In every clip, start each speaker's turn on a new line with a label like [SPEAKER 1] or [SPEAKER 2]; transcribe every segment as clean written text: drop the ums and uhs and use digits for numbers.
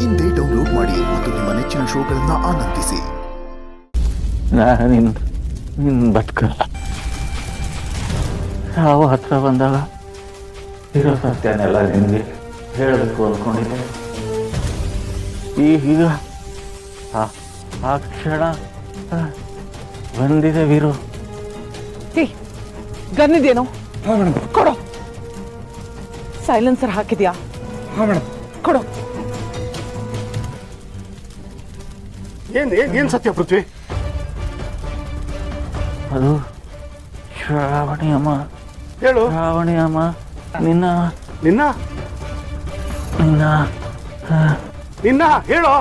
[SPEAKER 1] ಇಂದೇ ಡೌನ್ಲೋಡ್ ಮಾಡಿ ಮತ್ತು ನಿಮ್ಮ ನೆಚ್ಚಿನ ಶೋಗಳನ್ನು ಆನಂದಿಸಿ.
[SPEAKER 2] ನಿನ್ನ ಬದುಕಲ್ಲ. ಯಾವ ಹತ್ರ ಬಂದಾಗ ಇರೋ ಸತ್ಯನೆಲ್ಲ ನಿನಗೆ ಹೇಳಬೇಕು ಅಂದ್ಕೊಂಡಿದ್ದೆ. ಈಗ ಆ ಕ್ಷಣ ಬಂದಿದೆ ವೀರು.
[SPEAKER 3] ಗನ್ನಿದೇನು ಕೊಡೋ. ಸೈಲೆನ್ಸರ್ ಹಾಕಿದ್ಯಾ? ಕೊಡೋ.
[SPEAKER 4] ಏನ್ ಸತ್ಯ ಪೃಥ್ವಿ?
[SPEAKER 2] ಅದು ಶ್ರಾವಣಿ ಅಮ್ಮ.
[SPEAKER 4] ಹೇಳು.
[SPEAKER 2] ಶ್ರಾವಣಿ ಅಮ್ಮ ನಿನ್ನ
[SPEAKER 4] ನಿನ್ನ
[SPEAKER 2] ನಿನ್ನ
[SPEAKER 4] ನಿನ್ನ ಹೇಳು.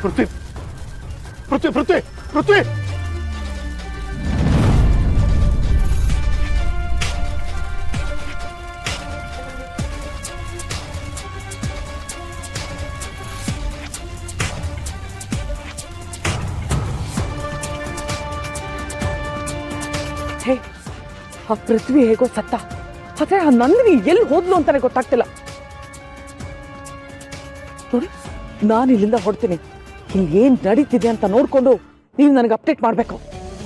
[SPEAKER 4] ಪೃಥ್ವಿ ಪೃಥ್ವಿ ಪೃಥ್ವಿ ಪೃಥ್ವಿ
[SPEAKER 3] ಹೇ, ಆ ಪೃಥ್ವಿ ಹೇಗೋ ಸತ್ತ. ಆದ್ರೆ ಆ ನಂದಿನಿ ಎಲ್ಲಿ ಹೋದ್ಲು ಅಂತಾನೆ ಗೊತ್ತಾಗ್ತಿಲ್ಲ. ನೋಡಿ, ನಾನು ಇಲ್ಲಿಂದ ಹೊಡ್ತೀನಿ. ಇಲ್ಲಿ ಏನ್ ನಡೀತಿದೆ ಅಂತ ನೋಡ್ಕೊಂಡು ನೀವು ನನಗೆ ಅಪ್ಡೇಟ್ ಮಾಡ್ಬೇಕು.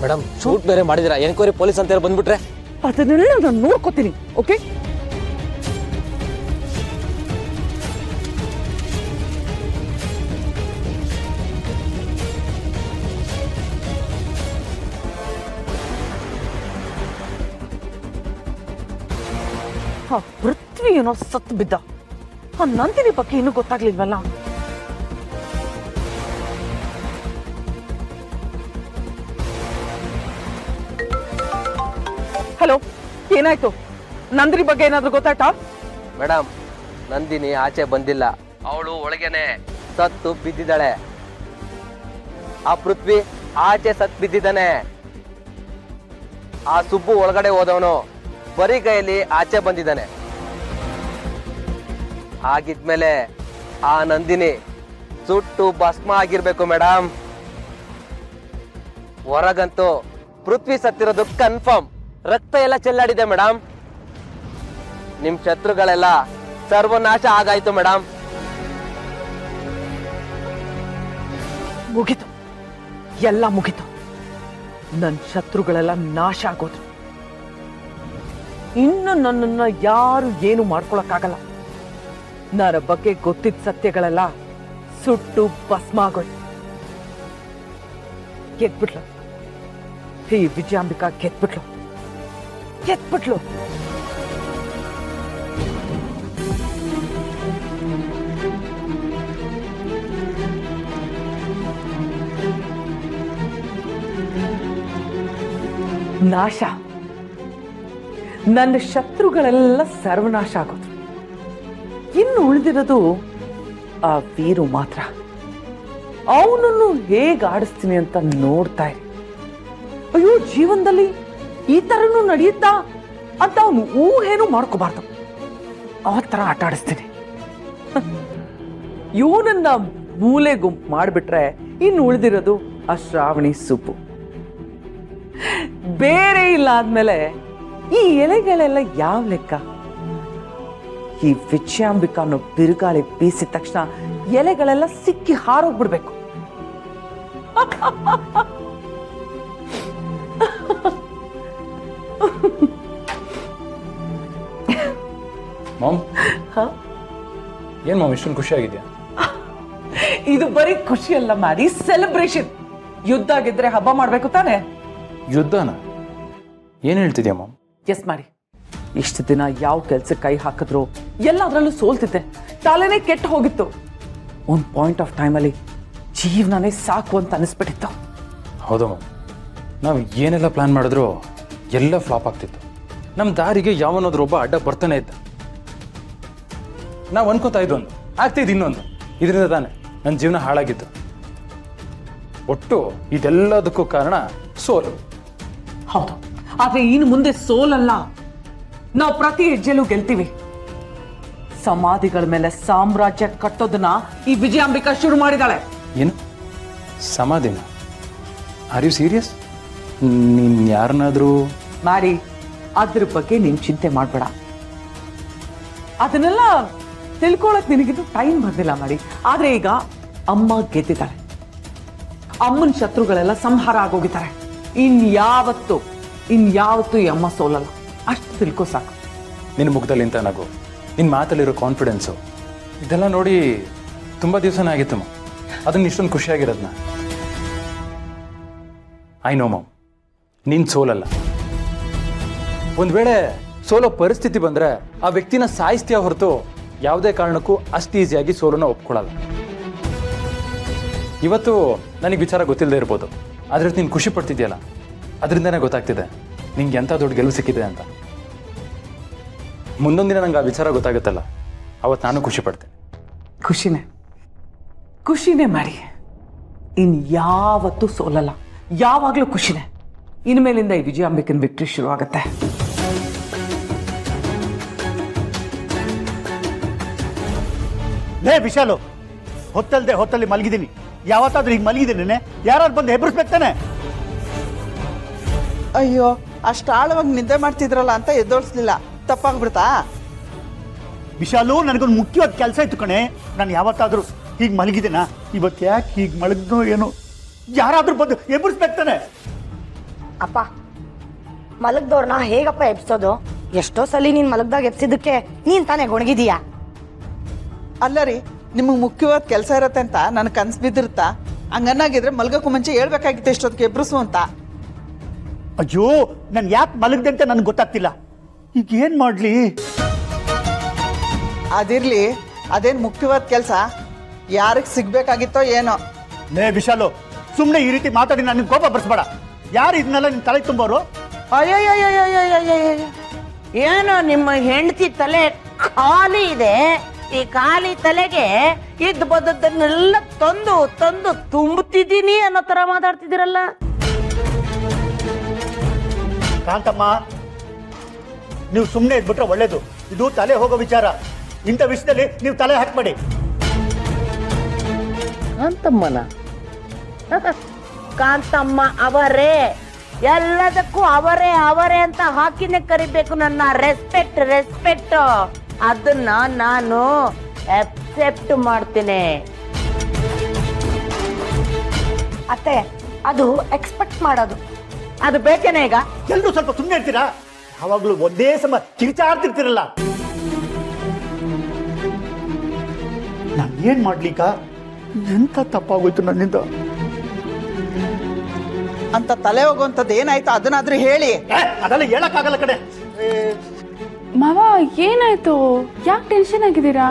[SPEAKER 5] ಮೇಡಮ್, ಶೂಟ್ ಬೇರೆ ಮಾಡಿದಿರಾ? ಎನ್ಕ್ವೈರಿ ಪೊಲೀಸ್ ಅಂತ ಹೇಳಿ ಬಂದ್ಬಿಟ್ರೆ
[SPEAKER 3] ಅದನ್ನೆಲ್ಲ ನಾನು ನೋಡ್ಕೋತೀನಿ. ಓಕೆ? ಆ ಪೃಥ್ವಿ ಏನೋ ಸತ್ತು ಬಿದ್ದ. ಆ ನಂದಿನಿ ಬಗ್ಗೆ ಇನ್ನೂ ಗೊತ್ತಾಗ್ಲಿಲ್ವಲ್ಲ. ಹಲೋ, ಏನಾಯ್ತು? ನಂದಿನಿ ಬಗ್ಗೆ ಏನಾದ್ರೂ ಗೊತ್ತಾಯ್ತಾ?
[SPEAKER 5] ಮೇಡಮ್, ನಂದಿನಿ ಆಚೆ ಬಂದಿಲ್ಲ. ಅವಳು ಒಳಗೇನೆ ಸತ್ತು ಬಿದ್ದಿದ್ದಾಳೆ. ಆ ಪೃಥ್ವಿ ಆಚೆ ಸತ್ತು ಬಿದ್ದಿದ್ದಾನೆ. ಆ ಸುಬ್ಬು ಒಳಗಡೆ ಹೋದವನು ಬರೀ ಕೈಯಲ್ಲಿ ಆಚೆ ಬಂದಿದ್ದಾನೆ. ಹಾಗಿದ್ಮೇಲೆ ಆ ನಂದಿನಿ ಸುಟ್ಟು ಭಸ್ಮ ಆಗಿರ್ಬೇಕು ಮೇಡಮ್. ಹೊರಗಂತೂ ಪೃಥ್ವಿ ಸತ್ತಿರೋದು ಕನ್ಫರ್ಮ್. ರಕ್ತ ಎಲ್ಲ ಚೆಲ್ಲಾಡಿದೆ ಮೇಡಮ್. ನಿಮ್ ಶತ್ರುಗಳೆಲ್ಲ ಸರ್ವನಾಶ ಆಗಾಯ್ತು ಮೇಡಮ್.
[SPEAKER 3] ಮುಗಿತು, ಎಲ್ಲ ಮುಗಿತು. ನನ್ನ ಶತ್ರುಗಳೆಲ್ಲ ನಾಶ ಆಗೋದ್ರು. ಇನ್ನು ನನ್ನನ್ನ ಯಾರು ಏನು ಮಾಡ್ಕೊಳಕ್ಕಾಗಲ್ಲ. ನನ್ನ ಬಗ್ಗೆ ಗೊತ್ತಿದ್ದ ಸತ್ಯಗಳೆಲ್ಲ ಸುಟ್ಟು ಭಸ್ಮ ಆಗೋಯ್ತು. ಗೆದ್ಬಿಟ್ಲು ಈ ವಿಜಯಾಂಬಿಕಾ, ಗೆದ್ಬಿಟ್ಲು. ನಾಶ. ನನ್ನ ಶತ್ರುಗಳೆಲ್ಲ ಸರ್ವನಾಶ ಆಗೋದು. ಇನ್ನು ಉಳಿದಿರೋದು ಆ ವೀರು ಮಾತ್ರ. ಅವನನ್ನು ಹೇಗೆ ಆಡಿಸ್ತೀನಿ ಅಂತ ನೋಡ್ತಾ ಇರಿ. ಅಯ್ಯೋ, ಜೀವನದಲ್ಲಿ ಈ ತರನು ನಡೆಯುತ್ತಾ ಅಂತ ಅವನು ಊಹೇನು ಮಾಡ್ಕೋಬಾರ್ದು. ಆ ತರ ಆಟ ಆಡಿಸ್ತೀನಿ. ಇವನನ್ನ ಮೂಲೆ ಗುಂಪು ಮಾಡಿಬಿಟ್ರೆ ಇನ್ನು ಉಳಿದಿರೋದು ಆ ಶ್ರಾವಣಿ ಸುಬ್ಬು. ಬೇರೆ ಇಲ್ಲ ಆದ್ಮೇಲೆ ಈ ಎಲೆಗಳೆಲ್ಲ ಯಾವ ಲೆಕ್ಕ? ಈ ವಿಜಯಾಂಬಿಕಾನು ಬಿರುಗಾಳಿ ಬೀಸಿದ ತಕ್ಷಣ ಎಲೆಗಳೆಲ್ಲ ಸಿಕ್ಕಿ ಹಾರೋಗ್ಬಿಡ್ಬೇಕು.
[SPEAKER 6] ಮಾಮ್, ಏನ್ ಮಾಮ್ ಇಷ್ಟೊಂದು ಖುಷಿ ಆಗಿದ್ಯಾ?
[SPEAKER 3] ಇದು ಬರೀ ಖುಷಿ ಅಲ್ಲ ಮ್ಯಾರಿ, ಸೆಲೆಬ್ರೇಷನ್. ಯುದ್ಧ ಗೆದ್ರೆ ಹಬ್ಬ ಮಾಡ್ಬೇಕು ತಾನೆ?
[SPEAKER 6] ಯುದ್ಧನ? ಏನ್ ಹೇಳ್ತಿದ್ಯಾ ಮಾಮ್?
[SPEAKER 3] ಎಸ್ ಮಾಡಿ. ಇಷ್ಟು ದಿನ ಯಾವ ಕೆಲ್ಸಕ್ಕೆ ಕೈ ಹಾಕಿದ್ರು ಎಲ್ಲದರಲ್ಲೂ ಸೋಲ್ತಿದ್ದೆ. ತಲೆನೇ ಕೆಟ್ಟು ಹೋಗಿತ್ತು. ಒಂದು ಪಾಯಿಂಟ್ ಆಫ್ ಟೈಮಲ್ಲಿ ಜೀವನನೇ ಸಾಕು ಅಂತ ಅನಿಸ್ಬಿಟ್ಟಿತ್ತು.
[SPEAKER 6] ಹೌದು ಮಾಮ್, ನಾವು ಏನೆಲ್ಲ ಪ್ಲಾನ್ ಮಾಡಿದ್ರು ಎಲ್ಲ ಫ್ಲಾಪ್ ಆಗ್ತಿತ್ತು. ನಮ್ಮ ದಾರಿಗೆ ಯಾವನಾದ್ರೂ ಒಬ್ಬ ಅಡ್ಡ ಬರ್ತಾನೆ ಇದ್ದ. ನಾವು ಅನ್ಕೋತಾ ಇದ್ದು ಒಂದು, ಆಗ್ತಿದ್ದು ಇನ್ನೊಂದು. ಇದರಿಂದ ತಾನೆ ನನ್ನ ಜೀವನ ಹಾಳಾಗಿತ್ತು. ಒಟ್ಟು ಇದೆಲ್ಲದಕ್ಕೂ ಕಾರಣ ಸೋಲು.
[SPEAKER 3] ಹೌದು, ಆದ್ರೆ ಇನ್ನು ಮುಂದೆ ಸೋಲಲ್ಲ, ನಾವು ಪ್ರತಿ ಹೆಜ್ಜೆಲೂ ಗೆಲ್ತೀವಿ. ಸಮಾಧಿಗಳ ಮೇಲೆ ಸಾಮ್ರಾಜ್ಯ ಕಟ್ಟೋದನ್ನ ಈ ವಿಜಯಾಂಬಿಕಾ ಶುರು ಮಾಡಿದಾಳೆ.
[SPEAKER 6] ಏನು ಸಮಾಧಿನ? Are you serious? ನೀನ್ ಯಾರನ್ನಾದ್ರೂ
[SPEAKER 3] ಮ್ಯಾರಿ, ಅದ್ರ ಬಗ್ಗೆ ನೀನ್ ಚಿಂತೆ ಮಾಡ್ಬೇಡ. ಅದನ್ನೆಲ್ಲ ತಿಳ್ಕೊಳಕ್ ನಿನಗಿದು ಟೈಮ್ ಬಂದಿಲ್ಲ ಮ್ಯಾರಿ. ಆದ್ರೆ ಈಗ ಅಮ್ಮ ಗೆದ್ದಿದ್ದಾಳೆ, ಅಮ್ಮನ ಶತ್ರುಗಳೆಲ್ಲ ಸಂಹಾರ ಆಗೋಗಿದ್ದಾರೆ. ಇನ್ಯಾವತ್ತು ಈ ಅಮ್ಮ ಸೋಲಲ್ಲ, ಅಷ್ಟು ತಿಳ್ಕೊ ಸಾಕು.
[SPEAKER 6] ನಿನ್ನ ಮುಖದಲ್ಲಿ ಇಂಥ ನಗು, ನಿನ್ನ ಮಾತಲ್ಲಿರೋ ಕಾನ್ಫಿಡೆನ್ಸು, ಇದೆಲ್ಲ ನೋಡಿ ತುಂಬ ದಿವಸನೇ ಆಗಿತ್ತಮ್ಮ. ಅದನ್ನ ಇಷ್ಟೊಂದು ಖುಷಿಯಾಗಿರೋದನ್ನ. ಐ ನೋ ಮಾಮ್, ನೀನು ಸೋಲಲ್ಲ. ಒಂದು ವೇಳೆ ಸೋಲೋ ಪರಿಸ್ಥಿತಿ ಬಂದರೆ ಆ ವ್ಯಕ್ತಿನ ಸಾಯಿಸ್ತೀಯ ಹೊರತು ಯಾವುದೇ ಕಾರಣಕ್ಕೂ ಅಷ್ಟು ಈಸಿಯಾಗಿ ಸೋಲನ್ನ ಒಪ್ಕೊಳ್ಳಲ್ಲ. ಇವತ್ತು ನನಗೆ ವಿಚಾರ ಗೊತ್ತಿಲ್ಲದೆ ಇರ್ಬೋದು, ಆದರೆ ನೀನು ಖುಷಿ ಪಡ್ತಿದ್ಯಲ್ಲ, ಅದರಿಂದನೇ ಗೊತ್ತಾಗ್ತಿದೆ ನಿಂಗೆ ಎಂಥ ದೊಡ್ಡ ಗೆಲುವು ಸಿಕ್ಕಿದೆ ಅಂತ. ಮುಂದೊಂದು ದಿನ ನಂಗೆ ಆ ವಿಚಾರ ಗೊತ್ತಾಗುತ್ತಲ್ಲ, ಅವತ್ತು ನಾನು ಖುಷಿ ಪಡ್ತೇನೆ.
[SPEAKER 3] ಖುಷಿನೇ ಮಾಡಿ. ಯಾವತ್ತೂ ಸೋಲಲ್ಲ, ಯಾವಾಗಲೂ ಖುಷಿನೇ. ಇನ್ಮೇಲಿಂದ ಈ ವಿಜಯಾಂಬಿಕನ್ ವಿಕ್ಟ್ರಿ ಶುರು ಆಗುತ್ತೆ.
[SPEAKER 4] ಲೇ ವಿಶಾಲು, ಹೊತ್ತಲ್ಲಿ ಮಲಗಿದ್ದೀನಿ. ಯಾವತ್ತಾದ್ರೂ ಈಗ ಮಲಗಿದ್ದೀನಿ ಯಾರು ಬಂದು ಹೆಬ್ಬರಿಸ್ಬೇಕಾನೆ?
[SPEAKER 7] ಅಯ್ಯೋ, ಅಷ್ಟು ಆಳವಾಗಿ ನಿದ್ದೆ ಮಾಡ್ತಿದ್ರಲ್ಲ ಅಂತ ಎದ್ದೋಳಿಸ್ಲಿಲ್ಲ, ತಪ್ಪಾಗ್ಬಿಡ್ತಾ?
[SPEAKER 4] ವಿಶಾಲು, ನನಗೊಂದು ಮುಖ್ಯವಾದ ಕೆಲಸ ಇತ್ತು ಕಣೆ. ನಾನು ಯಾವತ್ತಾದ್ರೂ ಹೀಗೆ ಮಲಗಿದ್ದೀನ? ಇವತ್ತು ಯಾಕೆ ಹೀಗೆ ಮಲಗಿದ್ನೋ ಏನೋ, ಯಾರಾದ್ರೂ ಬಂದು ಎಬ್ಬರಿಸ್ಬೇಕಾನೆ?
[SPEAKER 8] ಅಪ್ಪ, ಮಲಗ್ದವ್ರನ್ನ ಹೇಗಪ್ಪ ಎಬ್ಸೋದು? ಎಷ್ಟೋ ಸಲ ನೀನ್ ಮಲಗ್ದಾಗ ಎಬ್ಸಿದ್ದಕ್ಕೆ ನೀನ್ ತಾನೇ ಗೊಣಗಿದೀಯಾ?
[SPEAKER 7] ಅಲ್ಲ ರೀ, ನಿಮಗೆ ಮುಖ್ಯವಾದ ಕೆಲಸ ಇರತ್ತೆ ಅಂತ ನನಗೆ ಕನ್ಸು ಬಿದ್ದಿರುತ್ತಾ? ಹಂಗನ್ನಾಗಿದ್ರೆ ಮಲ್ಗೋಕ್ಕೂ ಮುಂಚೆ ಹೇಳ್ಬೇಕಾಗಿತ್ತು ಎಷ್ಟೊತ್ತಿಗೆ ಎಬ್ರಿಸು ಅಂತ.
[SPEAKER 4] ಅಯ್ಯೋ, ನಾನು ಯಾಕೆ ಮಲಗ್ದೆ ಅಂತ ನನಗೆ ಗೊತ್ತಾಗ್ತಿಲ್ಲ. ಈಗ ಏನು ಮಾಡಲಿ?
[SPEAKER 7] ಅದಿರ್ಲಿ, ಅದೇನು ಮುಖ್ಯವಾದ ಕೆಲಸ? ಯಾರಿಗೆ ಸಿಗ್ಬೇಕಾಗಿತ್ತೋ ಏನೋ.
[SPEAKER 4] ಲೇ ವಿಶಾಲು, ಸುಮ್ಮನೆ ಈ ರೀತಿ ಮಾತಾಡಿ ನನಗೆ ಕೋಪ ಬರ್ಸ್ಬೇಡ. ಯಾರು ಇದನ್ನೆಲ್ಲ ನಿನ್ನ ತಲೆ ತುಂಬೋರು?
[SPEAKER 9] ಅಯ್ಯಯ್ಯಯ್ಯಯ್ಯಯ್ಯಯ್ಯಯ್ಯ, ಏನು ನಿಮ್ಮ ಹೆಂಡತಿ ತಲೆ ಖಾಲಿ ಇದೆ. ಈ ಖಾಲಿ ತಲೆಗೆ ಇದ್ದು ಬದ್ದನ್ನೆಲ್ಲ ತಂದು ತಂದು ತುಂಬುತ್ತಿದ್ದೀನಿ ಅನ್ನೋ ತರ ಮಾತಾಡ್ತಿದ್ದೀರಲ್ಲ.
[SPEAKER 4] ಕಾಂತಮ್ಮ, ನೀವು ಸುಮ್ಮನೆ ಇದ್ಬಿಟ್ರೆ ಒಳ್ಳೇದು. ಇದು ತಲೆ ಹೋಗೋ ವಿಚಾರ. ಇಂಥ ವಿಷಯದಲ್ಲಿ ನೀವು ತಲೆ ಹಾಕ್ಬೇಡಿ.
[SPEAKER 9] ಕಾಂತಮ್ಮನ ಕಾಂತಮ್ಮ ಅವರೇ, ಎಲ್ಲದಕ್ಕೂ ಅವರೇ ಅಂತ ಹಾಕಿನೇ ಕರಿಬೇಕು. ನನ್ನ ರೆಸ್ಪೆಕ್ಟ್ ಅದನ್ನ ನಾನು ಅಕ್ಸೆಪ್ಟ್ ಮಾಡ್ತೀನಿ.
[SPEAKER 8] ಅತ್ತೆ, ಅದು ಎಕ್ಸ್ಪೆಕ್ಟ್ ಮಾಡೋದು.
[SPEAKER 9] ಅದು ಬೇಕೇನೆ? ಈಗ
[SPEAKER 4] ಎಲ್ಲರೂ ಸ್ವಲ್ಪ ಸುಮ್ಮನೆ ಇರ್ತೀರಾ? ಯಾವಾಗಲೂ ಒಂದೇ ಸಮ ಕಿರಿಚಾಡ್ತಿರ್ತಿರಲ್ಲ. ನಾನು ಏನ್ ಮಾಡ್ಲಿಕ್ಕ? ಎಂತ ತಪ್ಪಾಗೋಯ್ತು ನನ್ನಿಂದ.
[SPEAKER 7] ಅಂತ ತಲೆ ಹೋಗುವಂಥದ್ದು ಏನಾಯ್ತು ಅದನ್ನಾದ್ರೂ ಹೇಳಿ.
[SPEAKER 4] ಅದೆಲ್ಲ ಹೇಳಕ್ಕಾಗಲ್ಲ ಕಡೆ.
[SPEAKER 10] ಮಾವ, ಏನಾಯ್ತು? ಯಾಕೆ ಟೆನ್ಷನ್ ಆಗಿದ್ದೀರಾ?